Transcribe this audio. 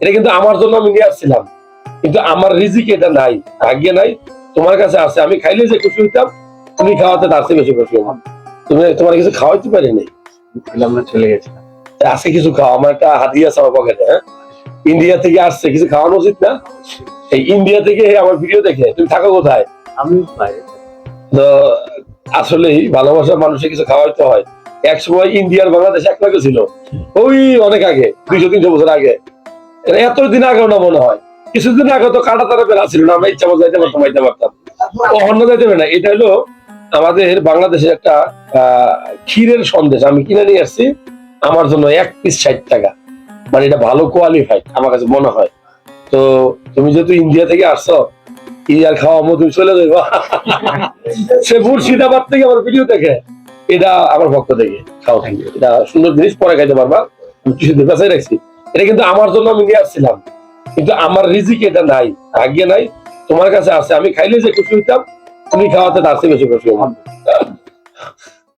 এটা কিন্তু আমার জন্য আমি নিয়ে আসছিলাম, কিন্তু আমার রিজিক এটা নাই, ভাগ্যে নাই, তোমার কাছে আছে। আমি খাইলে যে খুশি হইতাম, তুমি খাওয়াতে তার চেয়ে বেশি খুশি হলাম। তুমি তোমার কিছু খাওয়াইতে পারিনি, আমরা চলে গেছিলাম। আছে কিছু খাওয়া, আমার একটা হাদিয়া আছে আমার পকেটে। হ্যাঁ, ইন্ডিয়া থেকে আসছে, কিছু খাওয়ানো উচিত না? এই ইন্ডিয়া থেকে আমার ভিডিও দেখে, তুমি থাকো কোথায়? আমি বাইরে তো আসলেই ভালোবাসার মানুষের কিছু খাওয়াইতে হয়। এক সময় ইন্ডিয়ার বাংলাদেশ এক লাগে ছিল, ওই অনেক আগে, 200-300 বছর আগে, এতদিন আগেও না মনে হয়, কিছুদিন আগে তো কাটা তারা বেলা ছিল না, আমরা ইচ্ছা মতো যাইতে পারতাম, যাইতে পারতাম, অন্য যাইতে পারে না। এটা হলো আমাদের বাংলাদেশের একটা ক্ষীরের সন্দেশ, আমি কিনে নিয়ে আসছি আমার জন্য, 1 পিস 60 টাকা। মানে এটা ভালো কোয়ালিফাইড আমার কাছে মনে হয়। তো তুমি যেহেতু ইন্ডিয়া থেকে আসছো, কি আর খাওয়া তুমি চলে যাবো। সে মুর্শিদাবাদ থেকে আমার ভিডিও দেখে, এটা আমার পক্ষ থেকে খাও, এটা সুন্দর জিনিস, পরে খাইতে পারবা, কিছু বাঁচাই রাখছি। এটা কিন্তু আমার জন্য আমি নিয়ে আসছিলাম, কিন্তু আমার রিজিক এটা নাই, ভাগ্যে নাই, তোমার কাছে আছে। আমি খাইলে যে খুশি হইতাম, তুমি খাওয়াতে তার চেয়ে বেশি খুশি হলাম।